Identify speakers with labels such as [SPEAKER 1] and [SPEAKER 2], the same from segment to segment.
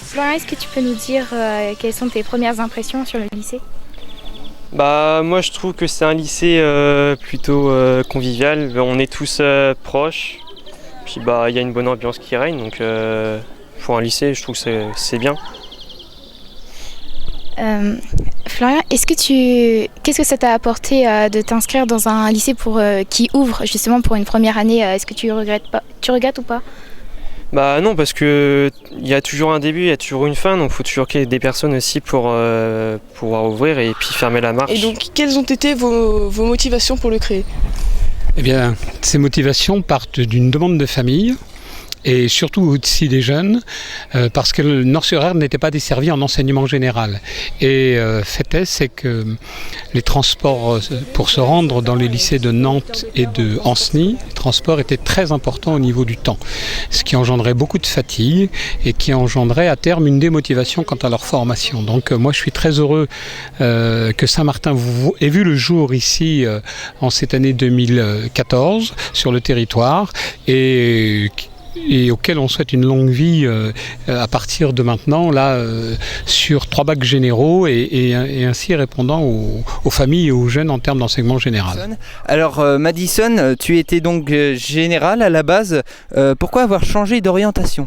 [SPEAKER 1] Florian, est-ce que tu peux nous dire quelles sont tes premières impressions sur le lycée?
[SPEAKER 2] Bah moi je trouve que c'est un lycée plutôt convivial, on est tous proches, puis bah il y a une bonne ambiance qui règne, donc pour un lycée je trouve que c'est bien.
[SPEAKER 1] Florian, qu'est-ce que ça t'a apporté de t'inscrire dans un lycée qui ouvre justement pour une première année? Est-ce que tu regrettes ou pas?
[SPEAKER 2] Bah non, parce que il y a toujours un début, il y a toujours une fin, donc il faut toujours qu'il y ait des personnes aussi pour pouvoir ouvrir et puis fermer la marche.
[SPEAKER 3] Et donc, quelles ont été vos motivations pour le créer?
[SPEAKER 4] Eh bien, ces motivations partent d'une demande de famille et surtout aussi des jeunes, parce que le Nord-sur-Erdre n'était pas desservi en enseignement général. Et fait est, c'est que les transports pour se rendre dans les lycées de Nantes et de Ancenis, les transports étaient très importants au niveau du temps, ce qui engendrait beaucoup de fatigue et qui engendrait à terme une démotivation quant à leur formation. Donc moi je suis très heureux que Saint-Martin ait vu le jour ici en cette année 2014 sur le territoire et auquel on souhaite une longue vie à partir de maintenant, là, sur 3 bacs généraux et ainsi répondant aux familles et aux jeunes en termes d'enseignement général.
[SPEAKER 5] Alors Madison, tu étais donc général à la base, pourquoi avoir changé d'orientation ?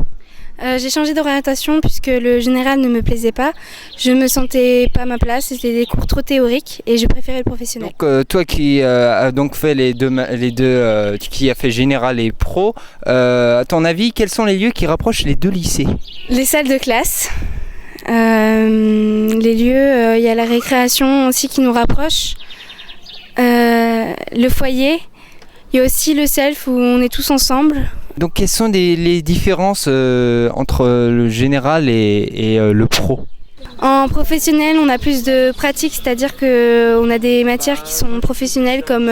[SPEAKER 6] J'ai changé d'orientation puisque le général ne me plaisait pas. Je me sentais pas à ma place, c'était des cours trop théoriques et je préférais le professionnel.
[SPEAKER 5] Donc toi qui as donc fait les deux qui a fait général et pro, à ton avis, quels sont les lieux qui rapprochent les deux lycées ?
[SPEAKER 6] Les salles de classe, les lieux, il y a la récréation aussi qui nous rapproche, le foyer, il y a aussi le self où on est tous ensemble.
[SPEAKER 5] Donc quelles sont les différences entre le général et le pro ?
[SPEAKER 6] En professionnel, on a plus de pratique, c'est-à-dire qu'on a des matières qui sont professionnelles comme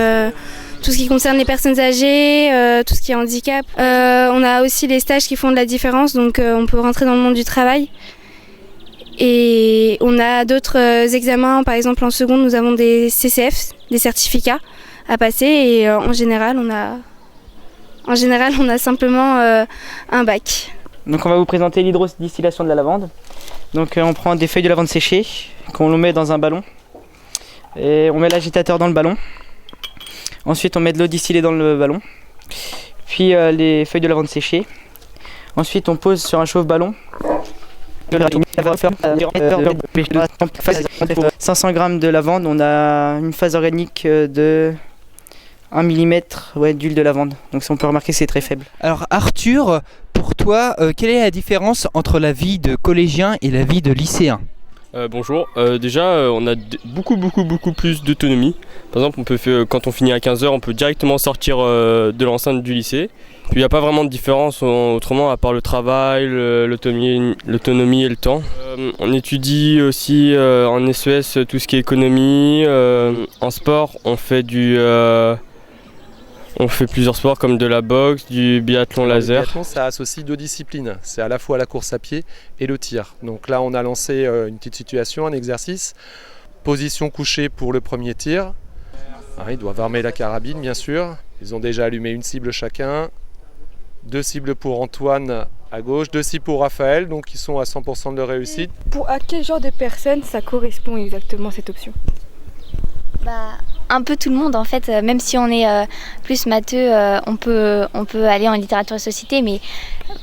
[SPEAKER 6] tout ce qui concerne les personnes âgées, tout ce qui est handicap. On a aussi les stages qui font de la différence, donc on peut rentrer dans le monde du travail. Et on a d'autres examens, par exemple en seconde, nous avons des CCF, des certificats à passer et en général, on a simplement un bac.
[SPEAKER 7] Donc on va vous présenter l'hydrodistillation de la lavande. Donc on prend des feuilles de lavande séchées, qu'on met dans un ballon. Et on met l'agitateur dans le ballon. Ensuite on met de l'eau distillée dans le ballon. Puis les feuilles de lavande séchées. Ensuite on pose sur un chauffe-ballon. 500 g de lavande, on a une phase organique de 1 mm d'huile de lavande, donc on peut remarquer que c'est très faible.
[SPEAKER 5] Alors Arthur, pour toi, quelle est la différence entre la vie de collégien et la vie de lycéen ?
[SPEAKER 2] Bonjour, déjà on a beaucoup plus d'autonomie. Par exemple, quand on finit à 15h, on peut directement sortir de l'enceinte du lycée. Puis il n'y a pas vraiment de différence autrement à part le travail, l'autonomie et le temps. On étudie aussi en SES tout ce qui est économie. En sport, on fait plusieurs sports comme de la boxe, du biathlon laser.
[SPEAKER 8] Le biathlon, ça associe 2 disciplines. C'est à la fois la course à pied et le tir. Donc là, on a lancé une petite situation, un exercice. Position couchée pour le premier tir. Ils doivent armer la carabine, bien sûr. Ils ont déjà allumé une cible chacun. 2 cibles pour Antoine à gauche, 2 cibles pour Raphaël. Donc ils sont à 100% de réussite.
[SPEAKER 3] À quel genre de personnes ça correspond exactement cette option ?
[SPEAKER 1] Un peu tout le monde en fait, même si on est plus matheux, on peut aller en littérature et société, mais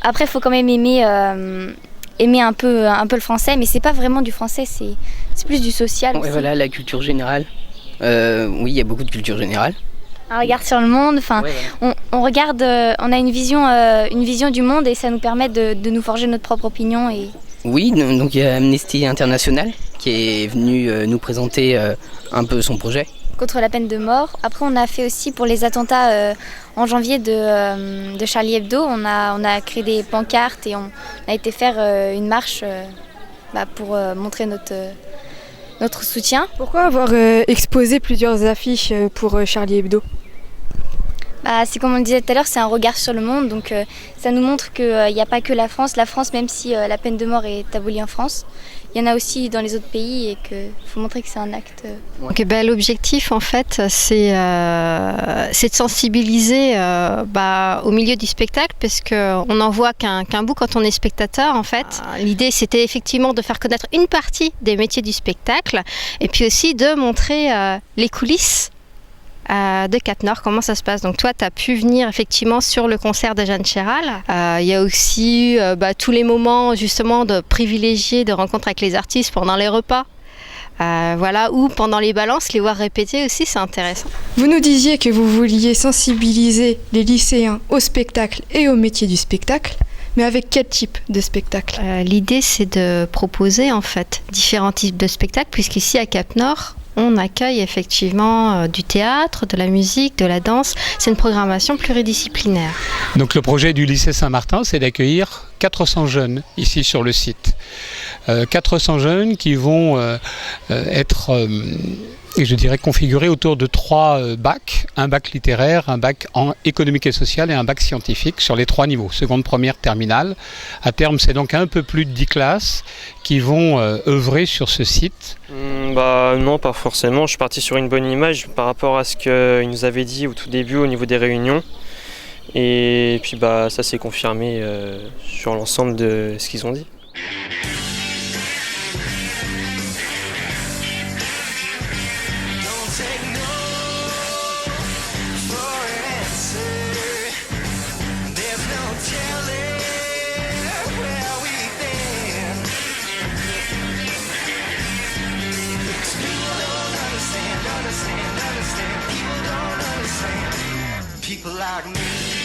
[SPEAKER 1] après il faut quand même aimer un peu le français, mais c'est pas vraiment du français, c'est plus du social.
[SPEAKER 9] Et voilà, la culture générale. Oui, il y a beaucoup de culture générale.
[SPEAKER 1] Un regard sur le monde, on regarde, on a une vision du monde et ça nous permet de nous forger notre propre opinion.
[SPEAKER 9] Oui, donc il y a Amnesty International qui est venu nous présenter un peu son projet.
[SPEAKER 1] Contre la peine de mort. Après, on a fait aussi pour les attentats en janvier de Charlie Hebdo. On a créé des pancartes et on a été faire une marche pour montrer notre soutien.
[SPEAKER 3] Pourquoi avoir exposé plusieurs affiches pour Charlie Hebdo ?
[SPEAKER 1] C'est comme on le disait tout à l'heure, c'est un regard sur le monde, donc ça nous montre qu'il n'y a pas que la France. La France, même si la peine de mort est abolie en France, il y en a aussi dans les autres pays et qu'il faut montrer que c'est un acte.
[SPEAKER 10] Donc, l'objectif en fait c'est de sensibiliser au milieu du spectacle, parce qu'on n'en voit qu'un bout quand on est spectateur en fait. L'idée c'était effectivement de faire connaître une partie des métiers du spectacle et puis aussi de montrer les coulisses de Cap Nord, comment ça se passe. Donc toi tu as pu venir effectivement sur le concert de Jeanne Chéral. Il y a aussi tous les moments justement de privilégiés de rencontres avec les artistes pendant les repas. Ou pendant les balances, les voir répéter aussi, c'est intéressant.
[SPEAKER 3] Vous nous disiez que vous vouliez sensibiliser les lycéens au spectacle et au métier du spectacle, mais avec quel type de spectacle ?
[SPEAKER 10] L'idée c'est de proposer en fait différents types de spectacles, puisqu'ici à Cap Nord, on accueille effectivement du théâtre, de la musique, de la danse. C'est une programmation pluridisciplinaire.
[SPEAKER 4] Donc le projet du lycée Saint-Martin, c'est d'accueillir 400 jeunes ici sur le site. 400 jeunes qui vont être, je dirais, configurés autour de 3 bacs. Un bac littéraire, un bac en économique et social et un bac scientifique sur les 3 niveaux, seconde, première, terminale. À terme, c'est donc un peu plus de 10 classes qui vont œuvrer sur ce site.
[SPEAKER 2] Non, pas forcément. Je suis parti sur une bonne image par rapport à ce qu'ils nous avaient dit au tout début au niveau des réunions. Et puis ça s'est confirmé sur l'ensemble de ce qu'ils ont dit.
[SPEAKER 11] People like me.